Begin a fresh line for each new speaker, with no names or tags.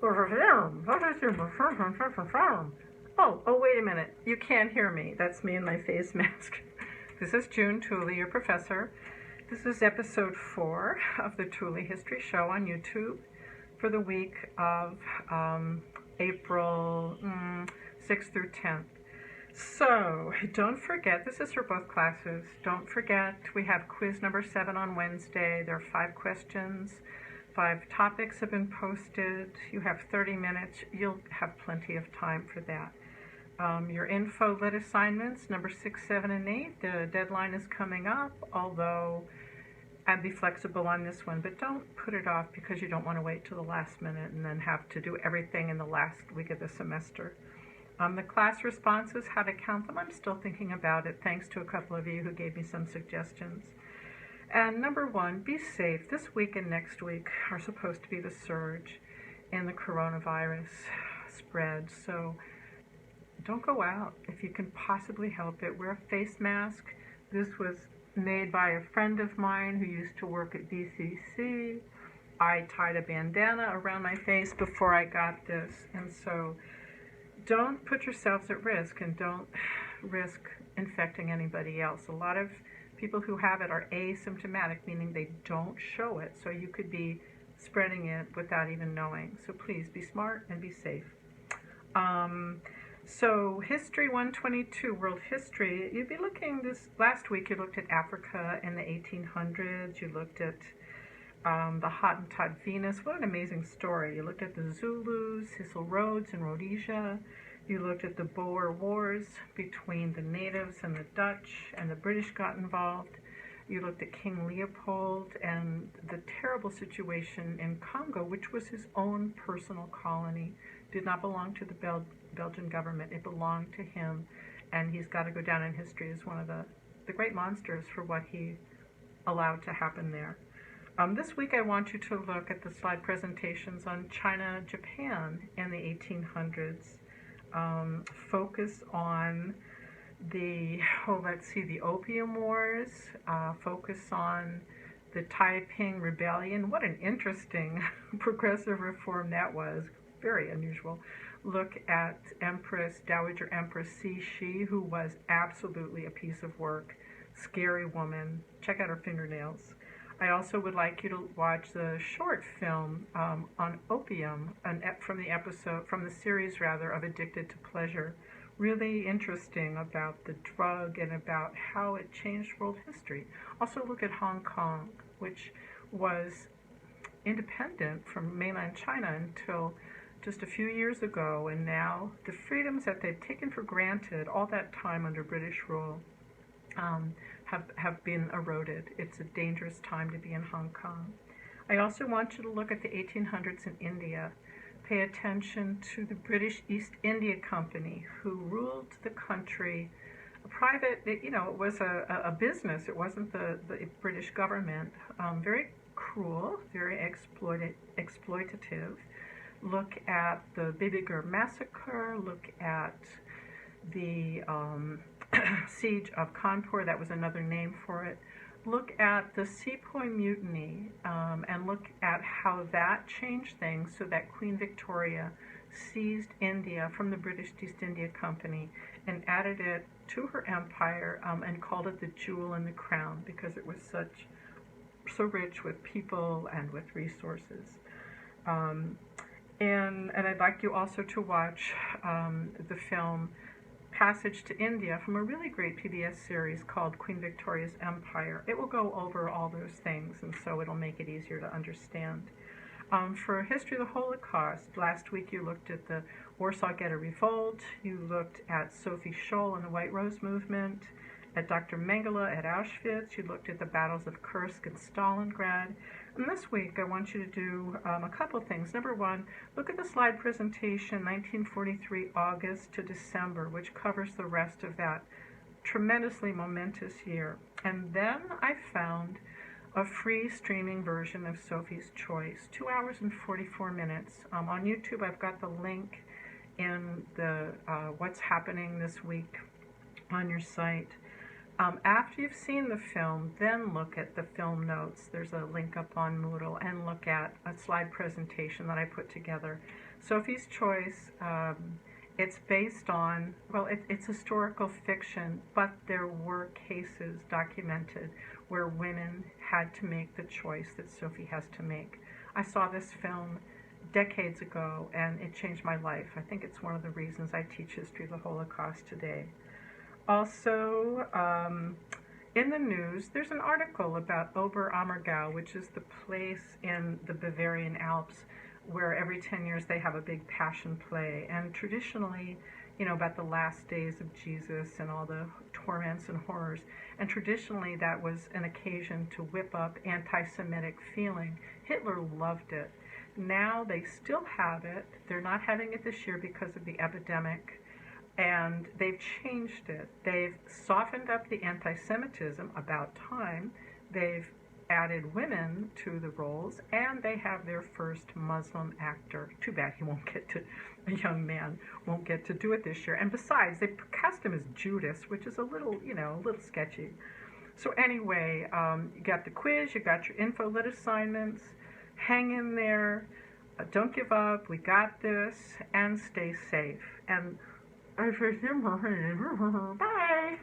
Oh, wait a minute. You can't hear me. That's me in my face mask. This is June Tooley, your professor. This is episode 4 of the Tooley History Show on YouTube for the week of April 6th through 10th. So, don't forget, this is for both classes. Don't forget, we have quiz number 7 on Wednesday. There are 5 questions. 5 topics have been posted. You have 30 minutes. You'll have plenty of time for that. Your info lit assignments, number 6, 7, and 8. The deadline is coming up, although I'd be flexible on this one, but don't put it off because you don't want to wait till the last minute and then have to do everything in the last week of the semester. The class responses, how to count them, I'm still thinking about it, thanks to a couple of you who gave me some suggestions. And number 1, be safe. This week and next week are supposed to be the surge in the coronavirus spread, so don't go out if you can possibly help it. Wear a face mask. This was made by a friend of mine who used to work at BCC. I tied a bandana around my face before I got this, and so don't put yourselves at risk and don't risk infecting anybody else. A lot of people who have it are asymptomatic, meaning they don't show it, so you could be spreading it without even knowing. So please be smart and be safe. So History 122, World History, you'd be looking this, last week you looked at Africa in the 1800s, you looked at the Hottentot Venus. What an amazing story. You looked at the Zulus, Cecil Rhodes in Rhodesia. You looked at the Boer Wars between the natives and the Dutch, and the British got involved. You looked at King Leopold and the terrible situation in Congo, which was his own personal colony. Did not belong to the Belgian government. It belonged to him, and he's got to go down in history as one of the great monsters for what he allowed to happen there. This week I want you to look at the slide presentations on China, Japan in the 1800s. Focus on the Opium Wars, focus on the Taiping Rebellion. What an interesting progressive reform that was. Very unusual. Look at Dowager Empress Cixi, who was absolutely a piece of work. Scary woman. Check out her fingernails. I also would like you to watch the short film on opium, from the series of Addicted to Pleasure. Really interesting about the drug and about how it changed world history. Also look at Hong Kong, which was independent from mainland China until just a few years ago, and now the freedoms that they've taken for granted all that time under British rule have been eroded. It's a dangerous time to be in Hong Kong. I also want you to look at the 1800s in India. Pay attention to the British East India Company, who ruled the country. It was a business. It wasn't the British government. Very cruel, very exploitative. Look at the Bibigur massacre. Look at the siege of Kanpur. That was another name for it. Look at the Sepoy Mutiny and look at how that changed things so that Queen Victoria seized India from the British East India Company and added it to her empire and called it the jewel in the crown because it was so rich with people and with resources. And I'd like you also to watch the film Passage to India from a really great PBS series called Queen Victoria's Empire. It will go over all those things, and so it'll make it easier to understand. For History of the Holocaust, last week you looked at the Warsaw Ghetto Revolt, you looked at Sophie Scholl and the White Rose Movement, at Dr. Mengele at Auschwitz, you looked at the battles of Kursk and Stalingrad. And this week I want you to do a couple of things. Number 1, look at the slide presentation 1943 August to December, which covers the rest of that tremendously momentous year. And then I found a free streaming version of Sophie's Choice, 2 hours and 44 minutes. On YouTube I've got the link in the What's Happening This Week on your site. After you've seen the film, then look at the film notes. There's a link up on Moodle, and look at a slide presentation that I put together. Sophie's Choice, it's based on, well, it's historical fiction, but there were cases documented where women had to make the choice that Sophie has to make. I saw this film decades ago, and it changed my life. I think it's one of the reasons I teach history of the Holocaust today. Also, in the news, there's an article about Oberammergau, which is the place in the Bavarian Alps where every 10 years they have a big passion play. And traditionally, you know, about the last days of Jesus and all the torments and horrors. And traditionally, that was an occasion to whip up anti-Semitic feeling. Hitler loved it. Now they still have it. They're not having it this year because of the epidemic. And they've changed it. They've softened up the anti-Semitism, about time. They've added women to the roles, and they have their first Muslim actor. Too bad he won't get to, a young man won't get to do it this year. And besides, they cast him as Judas, which is a little, you know, a little sketchy. So anyway, you got the quiz, you got your info lit assignments. Hang in there. Don't give up. We got this. And stay safe. And I remember, bye.